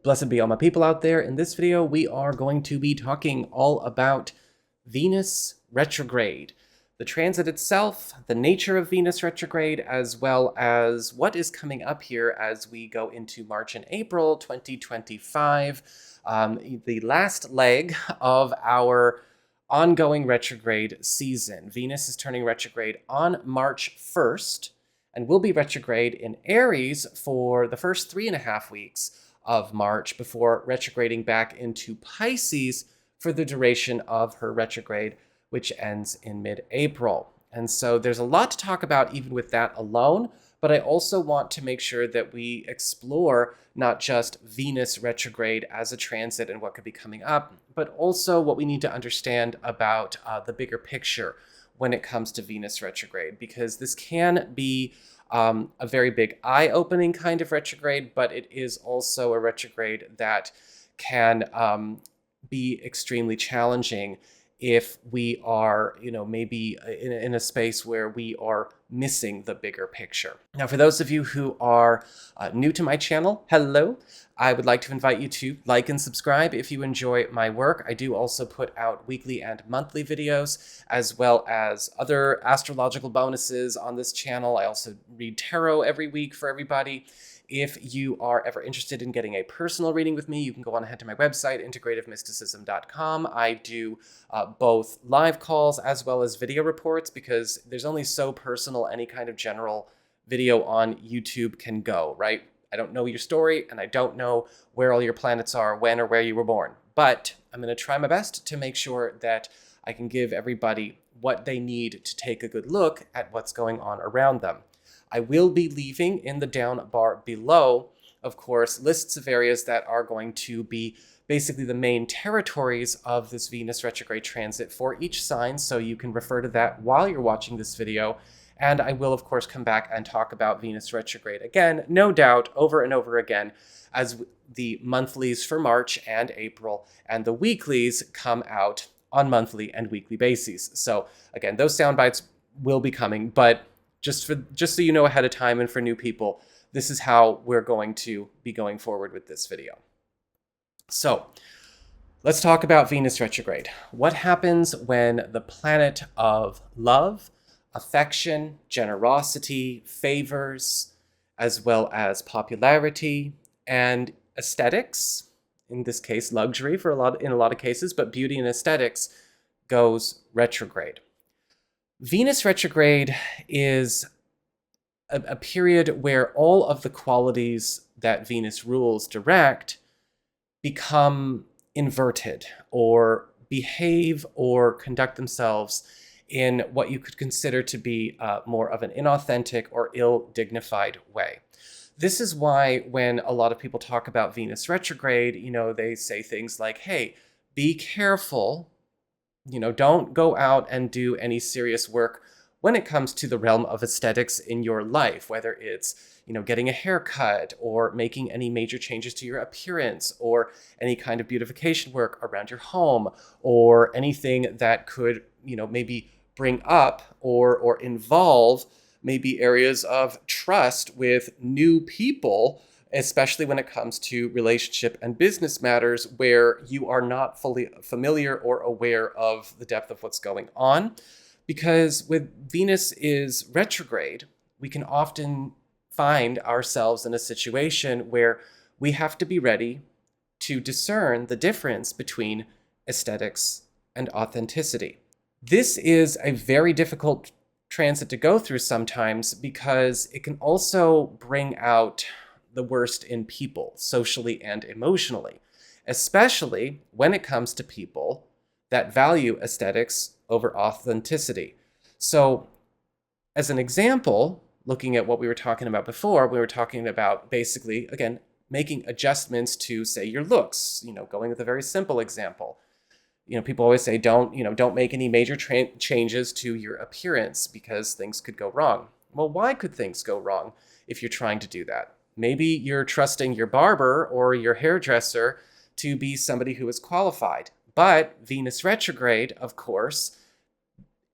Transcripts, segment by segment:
Blessed be all my people out there. In this video, we are going to be talking all about Venus retrograde, the transit itself, the nature of Venus retrograde, as well as what is coming up here as we go into March and April 2025, the last leg of our ongoing retrograde season. Venus is turning retrograde on March 1st and will be retrograde in Aries for the first 3.5 weeks of March before retrograding back into Pisces for the duration of her retrograde, which ends in mid-April. And so there's a lot to talk about even with that alone, but I also want to make sure that we explore not just Venus retrograde as a transit and what could be coming up, but also what we need to understand about the bigger picture when it comes to Venus retrograde, because this can be a very big eye-opening kind of retrograde, but it is also a retrograde that can be extremely challenging if we are, maybe in a space where we are missing the bigger picture. Now, for those of you who are new to my channel, hello. I would like to invite you to like and subscribe if you enjoy my work. I do also put out weekly and monthly videos, as well as other astrological bonuses on this channel. I also read tarot every week for everybody. If you are ever interested in getting a personal reading with me, you can go on ahead to my website, integrativemysticism.com. I do both live calls as well as video reports, because there's only so personal any kind of general video on YouTube can go, right? I don't know your story, and I don't know where all your planets are, when or where you were born. But I'm going to try my best to make sure that I can give everybody what they need to take a good look at what's going on around them. I will be leaving in the down bar below, of course, lists of areas that are going to be basically the main territories of this Venus retrograde transit for each sign, so you can refer to that while you're watching this video. And I will, of course, come back and talk about Venus retrograde again, no doubt, over and over again, as the monthlies for March and April and the weeklies come out on monthly and weekly bases. So again, those sound bites will be coming, but just so you know ahead of time, and for new people, this is how we're going to be going forward with this video. So let's talk about Venus retrograde. What happens when the planet of love, affection, generosity, favors, as well as popularity and aesthetics, in this case luxury in a lot of cases, but beauty and aesthetics, goes retrograde? Venus retrograde is a period where all of the qualities that Venus rules direct become inverted or behave or conduct themselves in what you could consider to be more of an inauthentic or ill-dignified way. This is why when a lot of people talk about Venus retrograde, they say things like, hey, be careful. Don't go out and do any serious work when it comes to the realm of aesthetics in your life, whether it's, getting a haircut or making any major changes to your appearance or any kind of beautification work around your home or anything that could, maybe bring up or involve maybe areas of trust with new people, especially when it comes to relationship and business matters where you are not fully familiar or aware of the depth of what's going on. Because with Venus is retrograde, we can often find ourselves in a situation where we have to be ready to discern the difference between aesthetics and authenticity. This is a very difficult transit to go through sometimes, because it can also bring out the worst in people, socially and emotionally, especially when it comes to people that value aesthetics over authenticity. So, as an example, looking at what we were talking about before, we were talking about basically, again, making adjustments to, say, your looks, going with a very simple example. People always say, don't make any major changes to your appearance because things could go wrong. Well, why could things go wrong if you're trying to do that? Maybe you're trusting your barber or your hairdresser to be somebody who is qualified. But Venus retrograde, of course,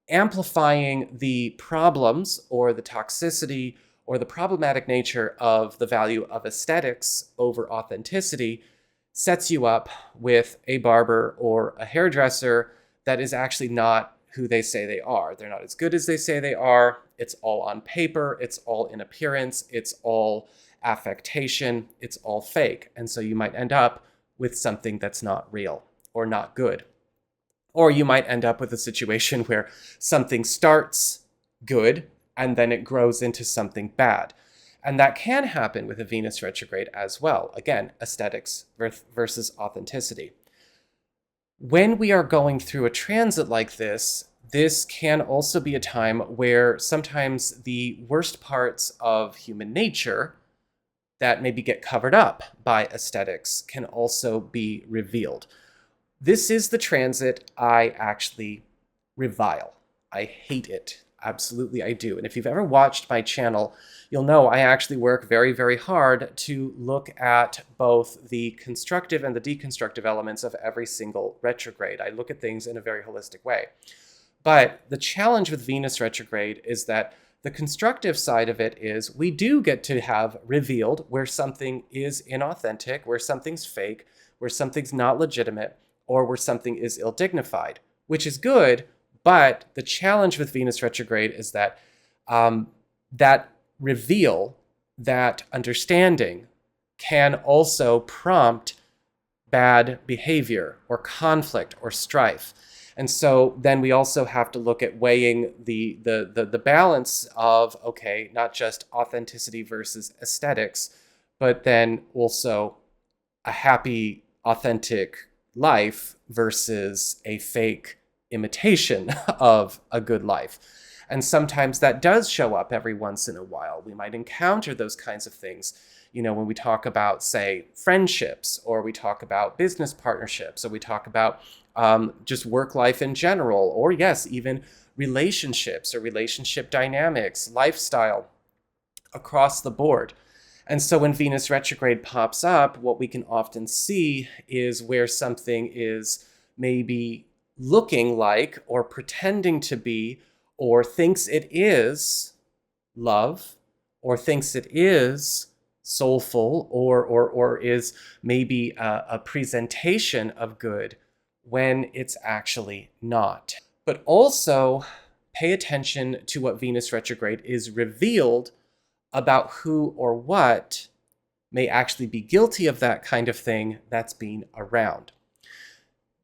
amplifying the problems or the toxicity or the problematic nature of the value of aesthetics over authenticity sets you up with a barber or a hairdresser that is actually not who they say they are. They're not as good as they say they are. It's all on paper. It's all in appearance. It's all affectation. It's all fake. And so you might end up with something that's not real or not good. Or you might end up with a situation where something starts good and then it grows into something bad. And that can happen with a Venus retrograde as well. Again, aesthetics versus authenticity. When we are going through a transit like this can also be a time where sometimes the worst parts of human nature that maybe get covered up by aesthetics can also be revealed. This is the transit I actually revile. I hate it. Absolutely, I do. And if you've ever watched my channel, you'll know I actually work very, very hard to look at both the constructive and the deconstructive elements of every single retrograde. I look at things in a very holistic way. But the challenge with Venus retrograde is that the constructive side of it is we do get to have revealed where something is inauthentic, where something's fake, where something's not legitimate, or where something is ill-dignified, which is good. But the challenge with Venus retrograde is that that reveal, that understanding can also prompt bad behavior or conflict or strife. And so then we also have to look at weighing the balance of, okay, not just authenticity versus aesthetics, but then also a happy, authentic life versus a fake imitation of a good life. And sometimes that does show up every once in a while. We might encounter those kinds of things, you know, when we talk about, say, friendships, or we talk about business partnerships, or we talk about just work life in general, or yes, even relationships or relationship dynamics, lifestyle across the board. And so when Venus retrograde pops up, what we can often see is where something is maybe looking like or pretending to be or thinks it is love or thinks it is soulful or is maybe a presentation of good when it's actually not. But also pay attention to what Venus retrograde is revealed about who or what may actually be guilty of that kind of thing that's been around.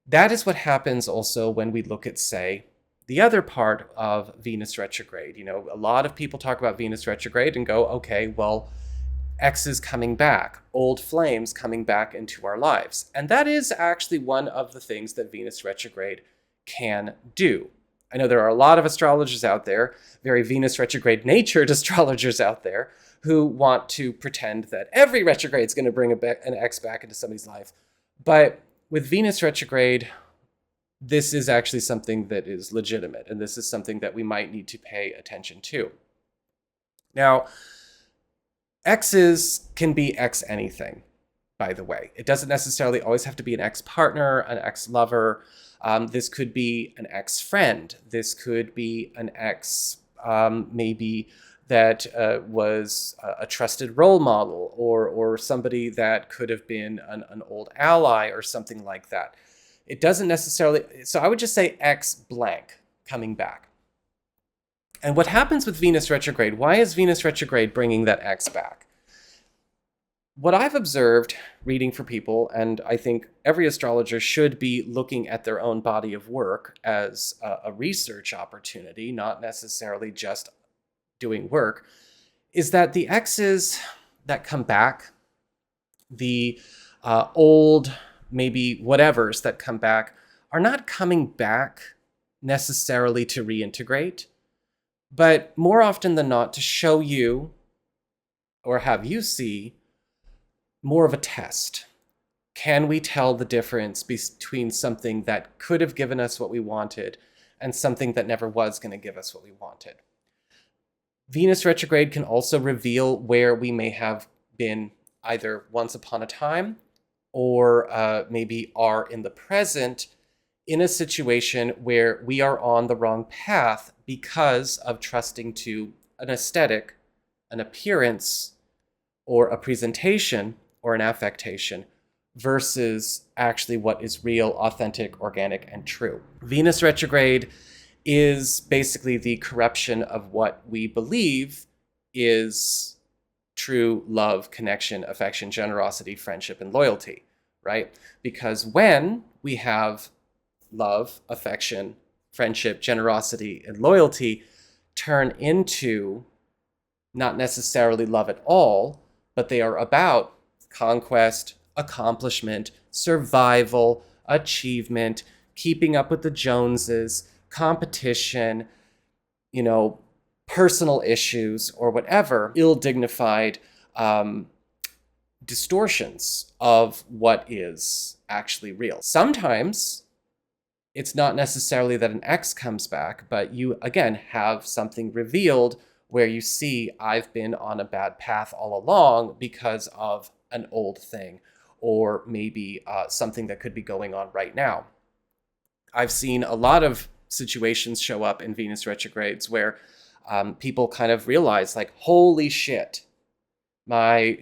That is what happens also when we look at, say, the other part of Venus retrograde. You know, a lot of people talk about Venus retrograde and go, okay, well, X is coming back, old flames coming back into our lives. And that is actually one of the things that Venus retrograde can do. I know there are a lot of astrologers out there, very Venus retrograde natured astrologers out there, who want to pretend that every retrograde is going to bring an X back into somebody's life. But with Venus retrograde, this is actually something that is legitimate, and this is something that we might need to pay attention to. Now, X's can be X anything, by the way. It doesn't necessarily always have to be an ex-partner, an ex-lover. This could be an ex-friend. This could be an ex, maybe that was a trusted role model, or somebody that could have been an old ally or something like that. It doesn't necessarily, so I would just say X blank coming back. And what happens with Venus retrograde? Why is Venus retrograde bringing that X back? What I've observed reading for people, and I think every astrologer should be looking at their own body of work as a research opportunity, not necessarily just doing work, is that the X's that come back, the old maybe whatevers that come back, are not coming back necessarily to reintegrate, but more often than not to show you or have you see more of a test. Can we tell the difference between something that could have given us what we wanted and something that never was going to give us what we wanted? Venus retrograde can also reveal where we may have been either once upon a time or maybe are in the present in a situation where we are on the wrong path because of trusting to an aesthetic, an appearance, or a presentation, or an affectation, versus actually what is real, authentic, organic, and true. Venus retrograde is basically the corruption of what we believe is true love, connection, affection, generosity, friendship, and loyalty, right? Because when we have love, affection, friendship, generosity, and loyalty turn into not necessarily love at all, but they are about conquest, accomplishment, survival, achievement, keeping up with the Joneses, competition, personal issues, or whatever ill-dignified distortions of what is actually real. Sometimes it's not necessarily that an ex comes back, but you, again, have something revealed where you see, I've been on a bad path all along because of an old thing, or maybe something that could be going on right now. I've seen a lot of situations show up in Venus retrogrades where people kind of realize, like, holy shit, I've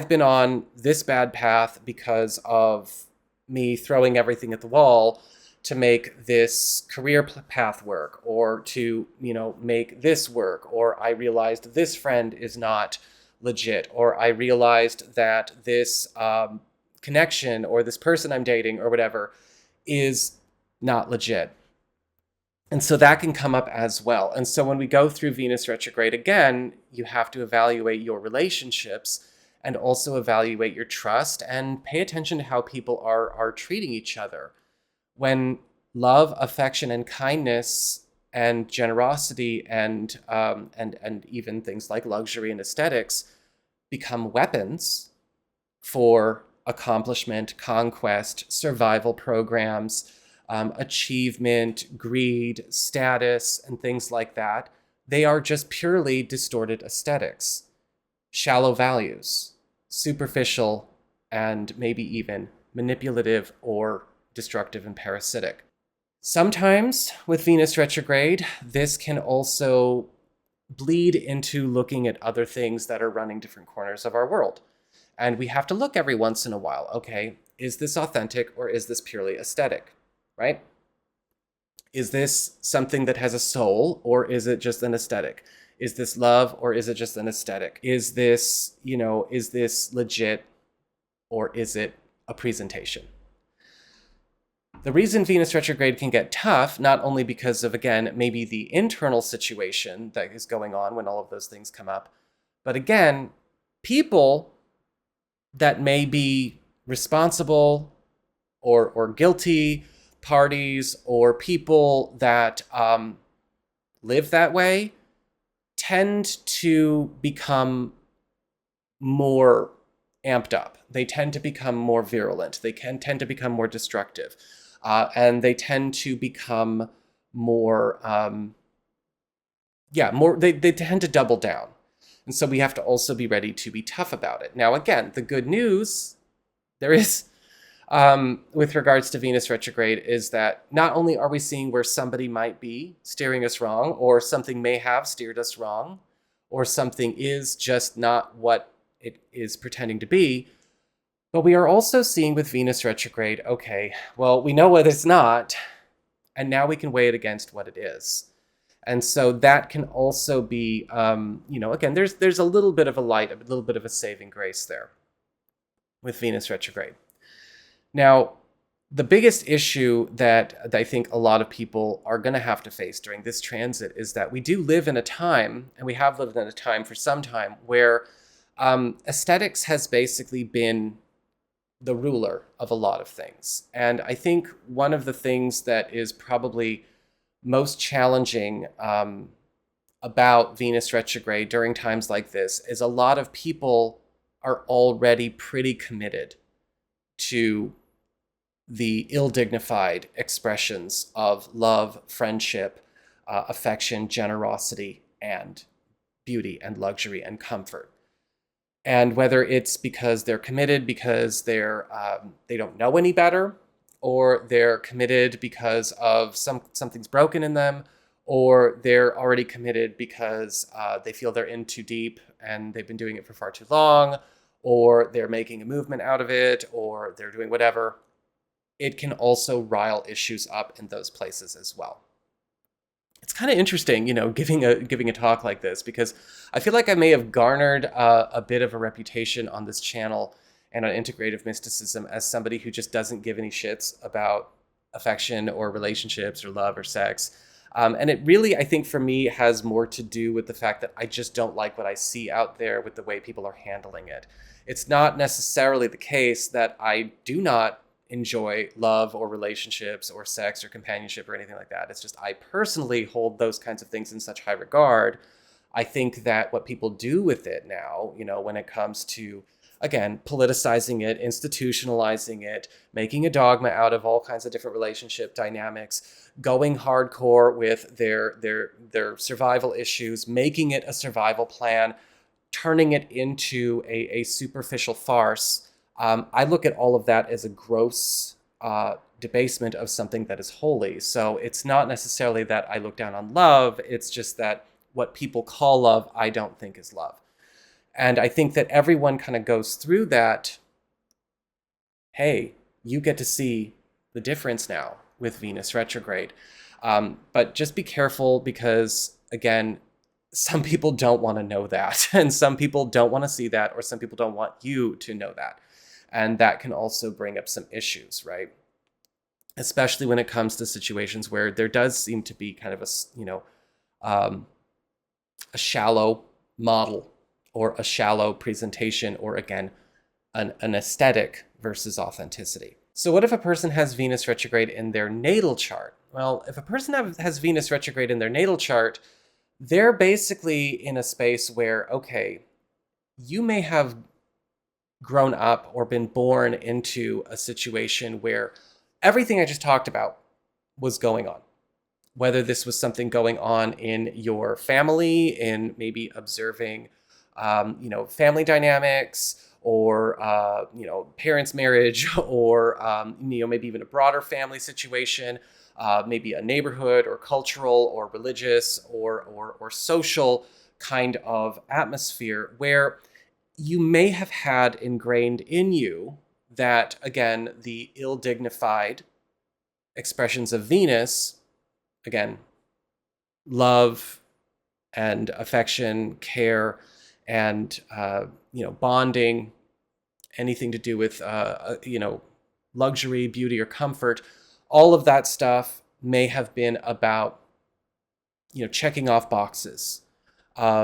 been on this bad path because of me throwing everything at the wall to make this career path work, or to, make this work, or I realized this friend is not legit, or I realized that this connection or this person I'm dating or whatever is not legit. And so that can come up as well. And so when we go through Venus retrograde again, you have to evaluate your relationships and also evaluate your trust and pay attention to how people are treating each other. When love, affection, and kindness and generosity and even things like luxury and aesthetics become weapons for accomplishment, conquest, survival programs, achievement, greed, status, and things like that, they are just purely distorted aesthetics, shallow values, superficial, and maybe even manipulative or destructive and parasitic. Sometimes with Venus retrograde, this can also bleed into looking at other things that are running different corners of our world. And we have to look every once in a while, okay, is this authentic or is this purely aesthetic, right? Is this something that has a soul, or is it just an aesthetic? Is this love, or is it just an aesthetic? Is this, is this legit, or is it a presentation? The reason Venus retrograde can get tough, not only because of, again, maybe the internal situation that is going on when all of those things come up, but again, people that may be responsible or guilty parties, or people that live that way, tend to become more amped up. They tend to become more virulent. They can tend to become more destructive. And they tend to become more, they tend to double down. And so we have to also be ready to be tough about it. Now, again, the good news there is with regards to Venus retrograde is that not only are we seeing where somebody might be steering us wrong, or something may have steered us wrong, or something is just not what it is pretending to be, but we are also seeing with Venus retrograde, okay, well, we know what it's not, and now we can weigh it against what it is. And so that can also be, again, there's a little bit of a light, a little bit of a saving grace there with Venus retrograde. Now, the biggest issue that I think a lot of people are going to have to face during this transit is that we do live in a time, and we have lived in a time for some time, where aesthetics has basically been the ruler of a lot of things. And I think one of the things that is probably most challenging about Venus retrograde during times like this is a lot of people are already pretty committed to the ill-dignified expressions of love, friendship, affection, generosity, and beauty and luxury and comfort. And whether it's because they're committed because they don't know any better, or they're committed because of something's broken in them, or they're already committed because they feel they're in too deep and they've been doing it for far too long, or they're making a movement out of it, or they're doing whatever, it can also rile issues up in those places as well. It's kind of interesting, giving a talk like this, because I feel like I may have garnered a bit of a reputation on this channel and on integrative mysticism as somebody who just doesn't give any shits about affection or relationships or love or sex. And it really, I think for me, has more to do with the fact that I just don't like what I see out there with the way people are handling it. It's not necessarily the case that I do not enjoy love or relationships or sex or companionship or anything like that. It's just I personally hold those kinds of things in such high regard. I think that what people do with it now, when it comes to, again, politicizing it, institutionalizing it, making a dogma out of all kinds of different relationship dynamics, going hardcore with their survival issues, making it a survival plan, turning it into a superficial farce. I look at all of that as a gross debasement of something that is holy. So it's not necessarily that I look down on love. It's just that what people call love, I don't think is love. And I think that everyone kind of goes through that. Hey, you get to see the difference now with Venus retrograde. But just be careful because, again, some people don't want to know that. And some people don't want to see that, or some people don't want you to know that. And that can also bring up some issues, right? Especially when it comes to situations where there does seem to be kind of a shallow model or a shallow presentation, or again, an aesthetic versus authenticity. So what if a person has Venus retrograde in their natal chart? Well, if a person has Venus retrograde in their natal chart, they're basically in a space where, okay, you may have grown up or been born into a situation where everything I just talked about was going on. Whether this was something going on in your family, in maybe observing, family dynamics, or, parents' marriage, or, maybe even a broader family situation, maybe a neighborhood or cultural or religious or social kind of atmosphere where you may have had ingrained in you that, again, the ill-dignified expressions of Venus, again, love and affection, care, and, bonding, anything to do with, luxury, beauty, or comfort, all of that stuff may have been about, checking off boxes,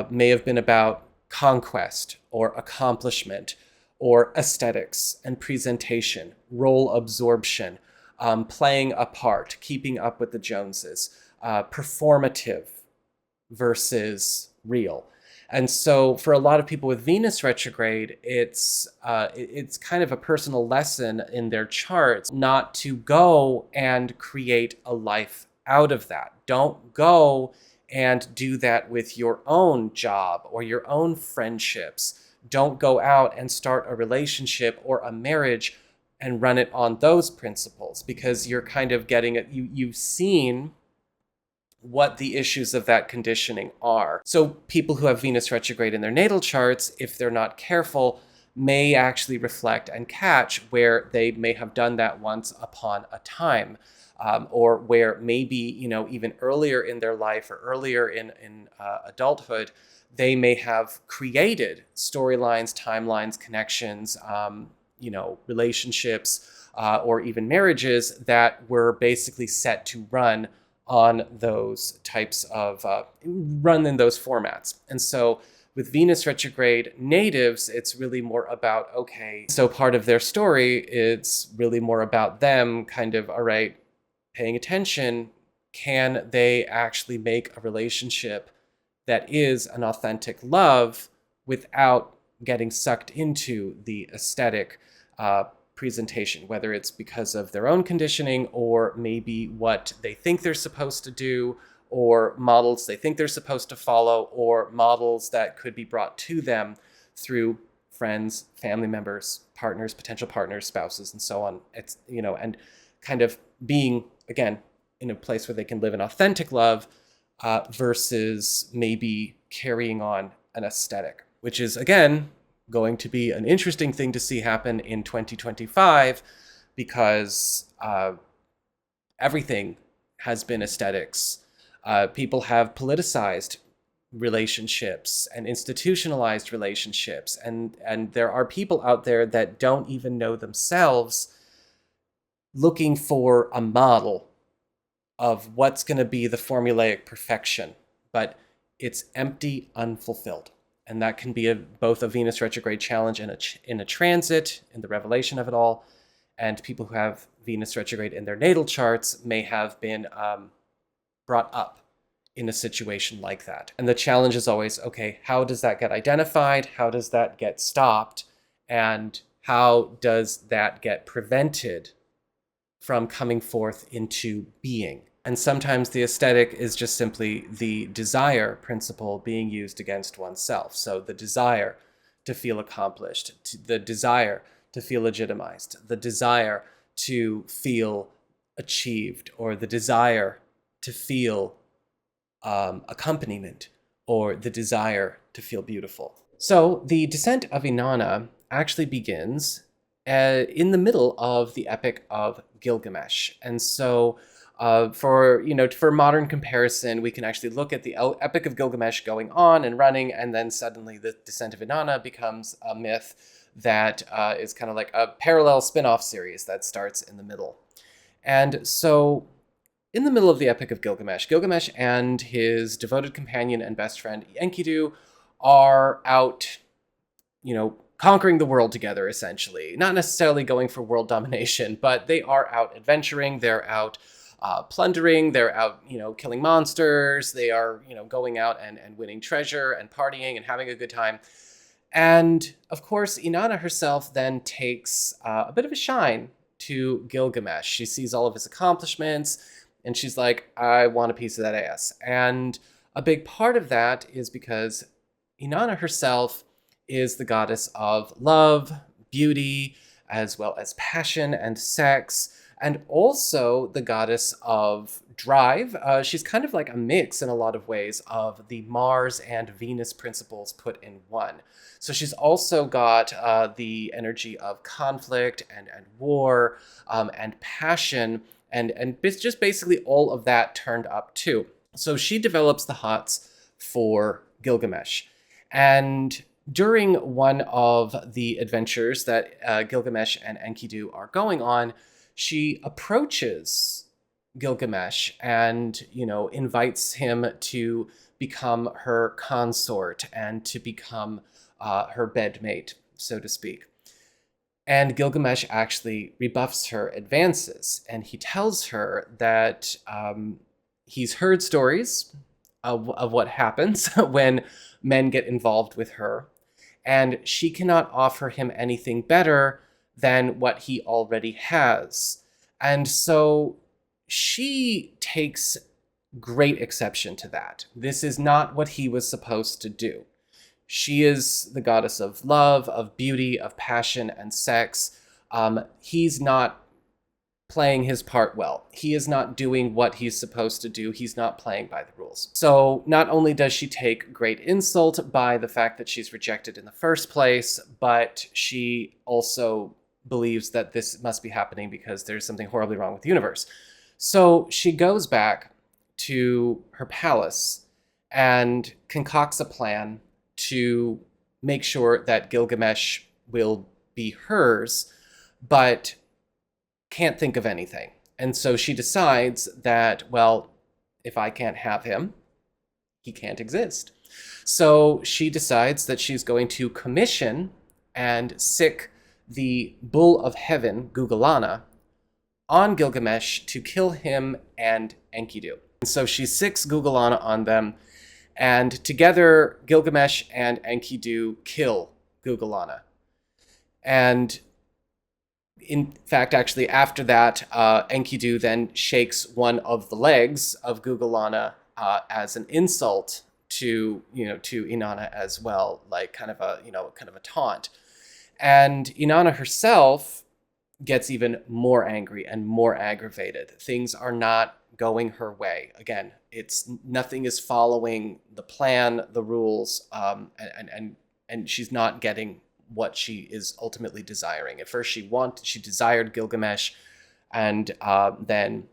may have been about conquest or accomplishment or aesthetics and presentation, role absorption, playing a part, keeping up with the Joneses, performative versus real. And so for a lot of people with Venus retrograde, it's kind of a personal lesson in their charts not to go and create a life out of that. Don't go and do that with your own job or your own friendships. Don't go out and start a relationship or a marriage and run it on those principles, because you're kind of getting it. You've seen what the issues of that conditioning are. So people who have Venus retrograde in their natal charts, if they're not careful, may actually reflect and catch where they may have done that once upon a time. Or where maybe, even earlier in their life or earlier in adulthood, they may have created storylines, timelines, connections, relationships, or even marriages that were basically set to run on those types of, run in those formats. And so with Venus retrograde natives, it's really more about, okay, so part of their story, it's really more about them kind of, all right, paying attention, can they actually make a relationship that is an authentic love without getting sucked into the aesthetic presentation, whether it's because of their own conditioning or maybe what they think they're supposed to do, or models they think they're supposed to follow, or models that could be brought to them through friends, family members, partners, potential partners, spouses, and so on. It's, and kind of being, again, in a place where they can live an authentic love versus maybe carrying on an aesthetic, which is, again, going to be an interesting thing to see happen in 2025 because everything has been aesthetics. People have politicized relationships and institutionalized relationships, and there are people out there that don't even know themselves looking for a model of what's going to be the formulaic perfection, but it's empty, unfulfilled. And that can be both a Venus retrograde challenge in a transit, in the revelation of it all, and people who have Venus retrograde in their natal charts may have been brought up in a situation like that. And the challenge is always, okay, how does that get identified? How does that get stopped? And how does that get prevented from coming forth into being? And sometimes the aesthetic is just simply the desire principle being used against oneself. So the desire to feel accomplished, the desire to feel legitimized, the desire to feel achieved, or the desire to feel accompaniment, or the desire to feel beautiful. So the descent of Inanna actually begins in the middle of the Epic of Gilgamesh. And so for modern comparison, we can actually look at the Epic of Gilgamesh going on and running, and then suddenly the descent of Inanna becomes a myth that is kind of like a parallel spin-off series that starts in the middle. And so in the middle of the Epic of Gilgamesh, Gilgamesh and his devoted companion and best friend Enkidu are out, conquering the world together, essentially. Not necessarily going for world domination, but they are out adventuring, they're out plundering, they're out, killing monsters, they are, going out and winning treasure and partying and having a good time. And of course, Inanna herself then takes a bit of a shine to Gilgamesh. She sees all of his accomplishments, and she's like, I want a piece of that ass. And a big part of that is because Inanna herself is the goddess of love, beauty, as well as passion and sex, and also the goddess of drive. She's kind of like a mix in a lot of ways of the Mars and Venus principles put in one. So she's also got the energy of conflict and war and passion, and just basically all of that turned up too. So she develops the hots for Gilgamesh. And during one of the adventures that Gilgamesh and Enkidu are going on, she approaches Gilgamesh and, invites him to become her consort and to become her bedmate, so to speak. And Gilgamesh actually rebuffs her advances, and he tells her that he's heard stories of what happens when men get involved with her, and she cannot offer him anything better than what he already has. And so she takes great exception to that. This is not what he was supposed to do. She is the goddess of love, of beauty, of passion, and sex. He's not playing his part well. He is not doing what he's supposed to do. He's not playing by the rules. So not only does she take great insult by the fact that she's rejected in the first place, but she also believes that this must be happening because there's something horribly wrong with the universe. So she goes back to her palace and concocts a plan to make sure that Gilgamesh will be hers, but can't think of anything. And so she decides that, well, if I can't have him, he can't exist. So she decides that she's going to commission and sick the Bull of Heaven, Gugalana, on Gilgamesh to kill him and Enkidu. And so she sicks Gugalana on them, and together Gilgamesh and Enkidu kill Gugalana. And in fact, actually, after that, Enkidu then shakes one of the legs of Gugalana as an insult to Inanna as well, like kind of a taunt. And Inanna herself gets even more angry and more aggravated. Things are not going her way. Again, nothing is following the plan, the rules, and she's not getting what she is ultimately desiring. At first she desired Gilgamesh, and then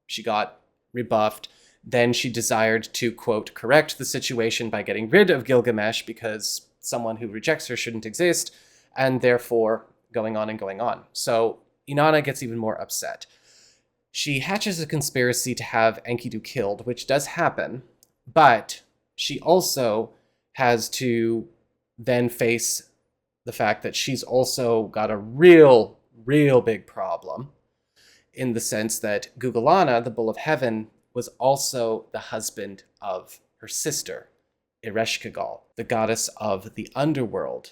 she got rebuffed. Then she desired to, quote, correct the situation by getting rid of Gilgamesh because someone who rejects her shouldn't exist, and therefore going on and going on. So Inanna gets even more upset. She hatches a conspiracy to have Enkidu killed, which does happen, but she also has to then face the fact that she's also got a real big problem, in the sense that Gugulana, the Bull of Heaven, was also the husband of her sister, Ereshkigal, the goddess of the underworld,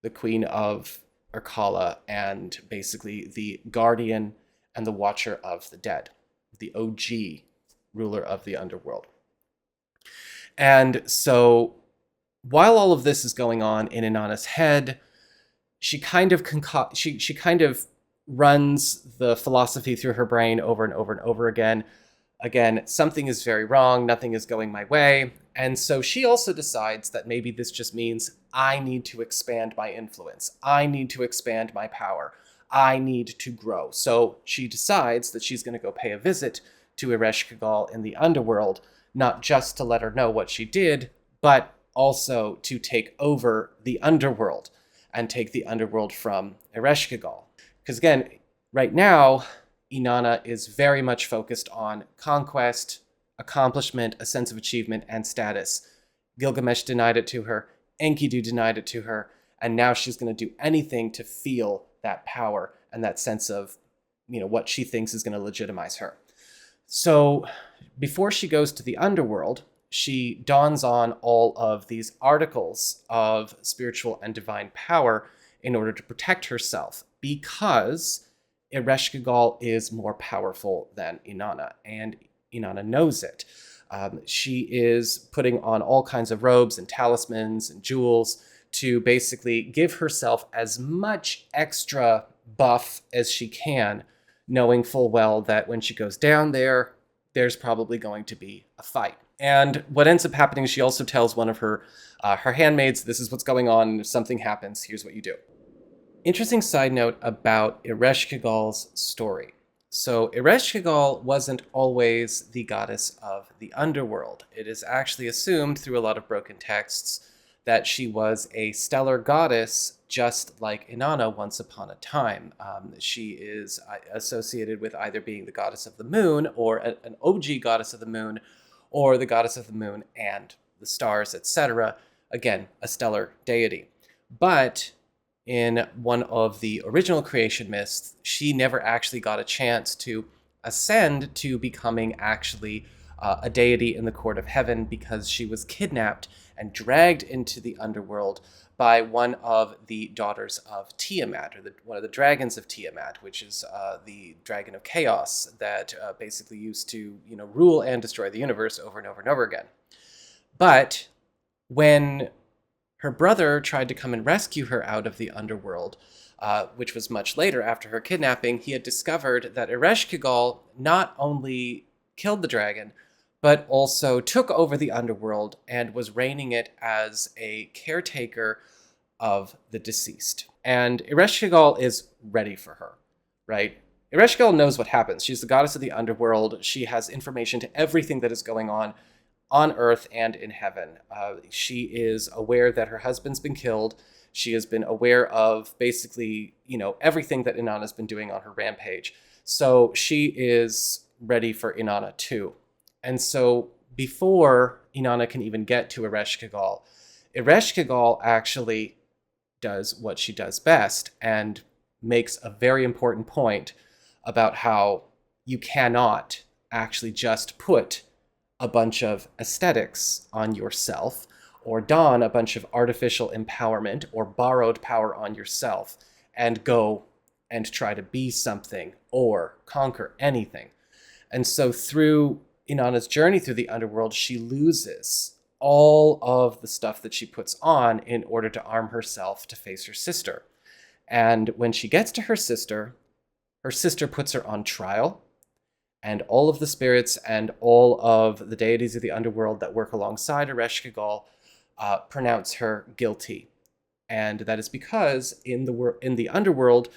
the queen of Urkala, and basically the guardian and the watcher of the dead, the OG ruler of the underworld. And so while all of this is going on in Inanna's head, she kind of she kind of runs the philosophy through her brain over and over and over again. Again, something is very wrong, nothing is going my way. And so she also decides that maybe this just means I need to expand my influence. I need to expand my power. I need to grow. So she decides that she's going to go pay a visit to Ereshkigal in the underworld, not just to let her know what she did, but also to take over the underworld and take the underworld from Ereshkigal. Because again, right now, Inanna is very much focused on conquest, accomplishment, a sense of achievement, and status. Gilgamesh denied it to her, Enkidu denied it to her, and now she's going to do anything to feel that power and that sense of, what she thinks is going to legitimize her. So before she goes to the underworld, she dons on all of these articles of spiritual and divine power in order to protect herself, because Ereshkigal is more powerful than Inanna, and Inanna knows it. She is putting on all kinds of robes and talismans and jewels to basically give herself as much extra buff as she can, knowing full well that when she goes down there, there's probably going to be a fight. And what ends up happening is she also tells one of her handmaids, this is what's going on, if something happens, here's what you do. Interesting side note about Ereshkigal's story. So Ereshkigal wasn't always the goddess of the underworld. It is actually assumed through a lot of broken texts that she was a stellar goddess, just like Inanna once upon a time. She is associated with either being the goddess of the moon, or an OG goddess of the moon, or the goddess of the moon and the stars, etc. Again, a stellar deity. But in one of the original creation myths, she never actually got a chance to ascend to becoming actually a deity in the court of heaven, because she was kidnapped and dragged into the underworld by one of the daughters of Tiamat, or one of the dragons of Tiamat, which is the dragon of chaos that basically used to rule and destroy the universe over and over and over again. But when her brother tried to come and rescue her out of the underworld, which was much later after her kidnapping, he had discovered that Ereshkigal not only killed the dragon, but also took over the underworld and was reigning it as a caretaker of the deceased. And Ereshkigal is ready for her, right? Ereshkigal knows what happens. She's the goddess of the underworld. She has information to everything that is going on earth and in heaven. She is aware that her husband's been killed. She has been aware of basically, everything that Inanna's been doing on her rampage. So she is ready for Inanna too. And so before Inanna can even get to Ereshkigal, Ereshkigal actually does what she does best and makes a very important point about how you cannot actually just put a bunch of aesthetics on yourself, or don a bunch of artificial empowerment or borrowed power on yourself and go and try to be something or conquer anything. And so through Inanna's journey through the underworld, she loses all of the stuff that she puts on in order to arm herself to face her sister. And when she gets to her sister puts her on trial, and all of the spirits and all of the deities of the underworld that work alongside Ereshkigal pronounce her guilty. And that is because in the underworld,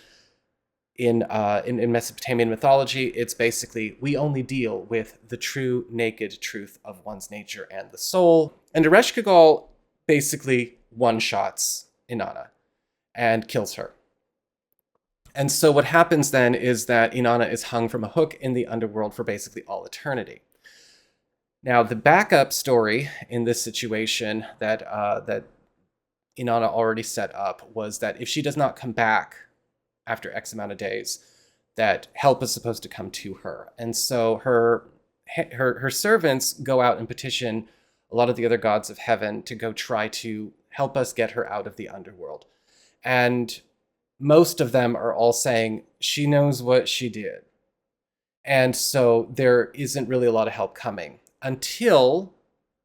in Mesopotamian mythology, it's basically we only deal with the true naked truth of one's nature and the soul. And Ereshkigal basically one-shots Inanna and kills her. And so what happens then is that Inanna is hung from a hook in the underworld for basically all eternity. Now, the backup story in this situation that Inanna already set up was that if she does not come back after X amount of days, that help is supposed to come to her. And so her servants go out and petition a lot of the other gods of heaven to go try to help us get her out of the underworld. And most of them are all saying, she knows what she did. And so there isn't really a lot of help coming until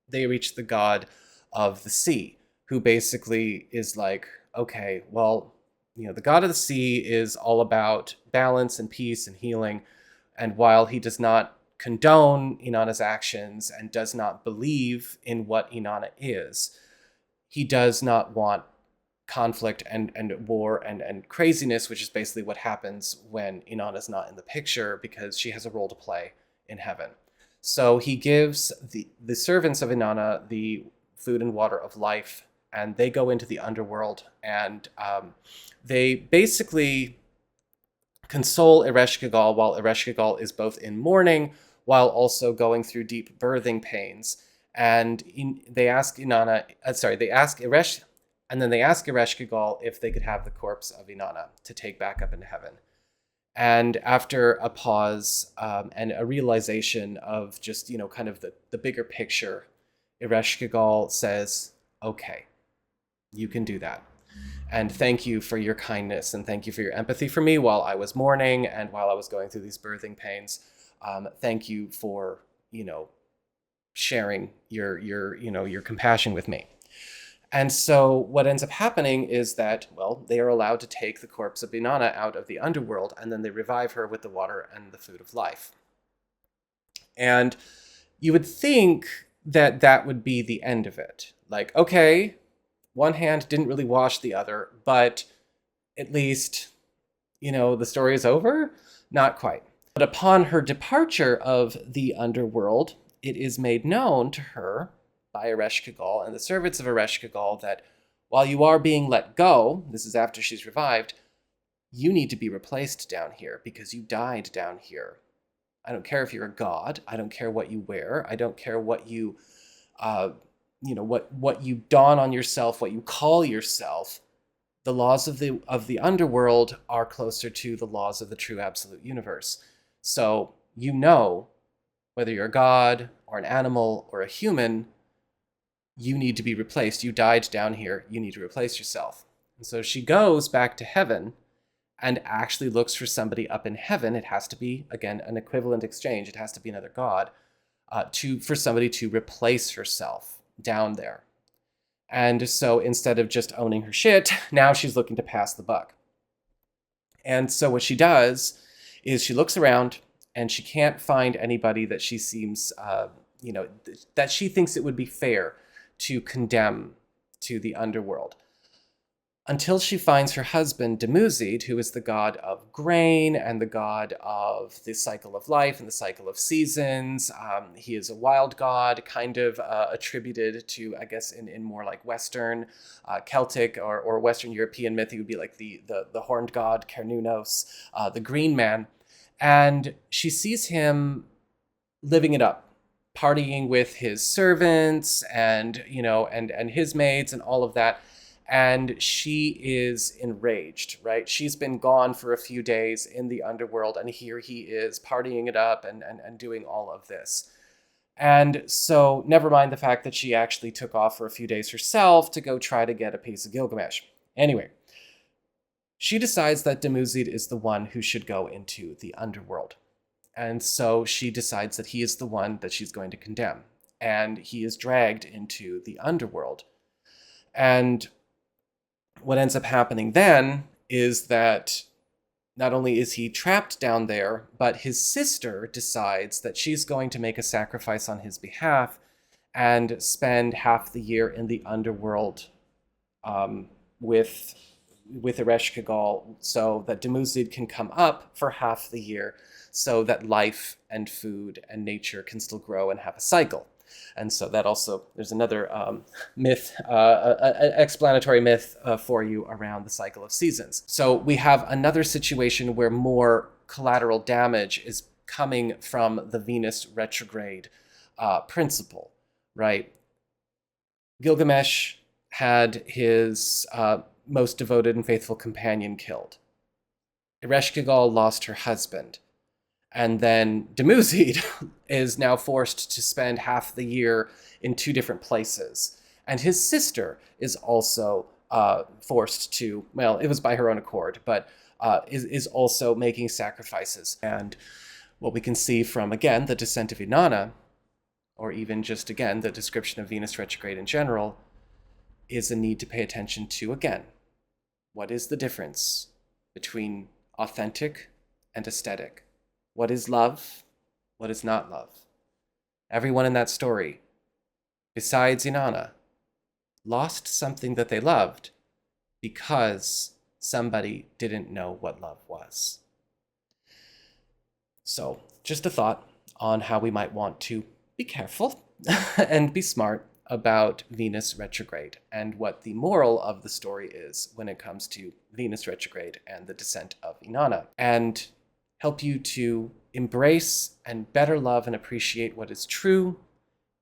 they reach the god of the sea, who basically is like, okay, well, the god of the sea is all about balance and peace and healing. And while he does not condone Inanna's actions and does not believe in what Inanna is, he does not want conflict and war and craziness, which is basically what happens when Inanna's not in the picture, because she has a role to play in heaven. So he gives the servants of Inanna the food and water of life, and they go into the underworld, and they basically console Ereshkigal while Ereshkigal is both in mourning while also going through deep birthing pains. And they ask Ereshkigal if they could have the corpse of Inanna to take back up into heaven. And after a pause and a realization of just, kind of the bigger picture, Ereshkigal says, okay, you can do that. And thank you for your kindness, and thank you for your empathy for me while I was mourning and while I was going through these birthing pains. Thank you for, sharing your compassion with me. And so what ends up happening is that, well, they are allowed to take the corpse of Inanna out of the underworld, and then they revive her with the water and the food of life. And you would think that that would be the end of it. Like, okay, one hand didn't really wash the other, but at least, the story is over? Not quite. But upon her departure of the underworld, it is made known to her by Ereshkigal and the servants of Ereshkigal that while you are being let go, this is after she's revived, you need to be replaced down here because you died down here. I don't care if you're a god. I don't care what you wear. I don't care what you, what you don on yourself, what you call yourself. The laws of the underworld are closer to the laws of the true absolute universe. So whether you're a god or an animal or a human, you need to be replaced. You died down here. You need to replace yourself. And so she goes back to heaven and actually looks for somebody up in heaven. It has to be, again, an equivalent exchange. It has to be another god for somebody to replace herself down there. And so instead of just owning her shit, now she's looking to pass the buck. And so what she does is she looks around and she can't find anybody that she seems, that she thinks it would be fair to condemn to the underworld, until she finds her husband Dumuzid, who is the god of grain and the god of the cycle of life and the cycle of seasons. He is a wild god, kind of attributed to, I guess, in more like Western Celtic or Western European myth, he would be like the horned god Cernunnos, the green man. And she sees him living it up, partying with his servants and his maids and all of that. And she is enraged, right? She's been gone for a few days in the underworld, and here he is partying it up and doing all of this. And so never mind the fact that she actually took off for a few days herself to go try to get a piece of Gilgamesh. Anyway, she decides that Dumuzid is the one who should go into the underworld. And so she decides that he is the one that she's going to condemn. And he is dragged into the underworld. And what ends up happening then is that not only is he trapped down there, but his sister decides that she's going to make a sacrifice on his behalf and spend half the year in the underworld with Ereshkigal so that Dumuzi can come up for half the year so that life and food and nature can still grow and have a cycle. And so that also, there's another myth, explanatory myth for you around the cycle of seasons. So we have another situation where more collateral damage is coming from the Venus retrograde principle, right? Gilgamesh had his most devoted and faithful companion killed. Ereshkigal lost her husband. And then Dumuzi is now forced to spend half the year in 2 different places. And his sister is also forced to, well, it was by her own accord, but is also making sacrifices. And what we can see from, again, the descent of Inanna, or even just, again, the description of Venus retrograde in general, is a need to pay attention to, again, what is the difference between authentic and aesthetic? What is love? What is not love? Everyone in that story, besides Inanna, lost something that they loved because somebody didn't know what love was. So, just a thought on how we might want to be careful and be smart about Venus retrograde and what the moral of the story is when it comes to Venus retrograde and the descent of Inanna, and help you to embrace and better love and appreciate what is true,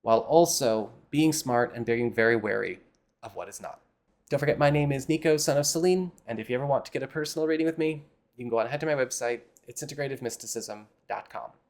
while also being smart and being very wary of what is not. Don't forget, my name is Nico, Son of Selene, and if you ever want to get a personal reading with me, you can go on ahead to my website. It's integrativemysticism.com.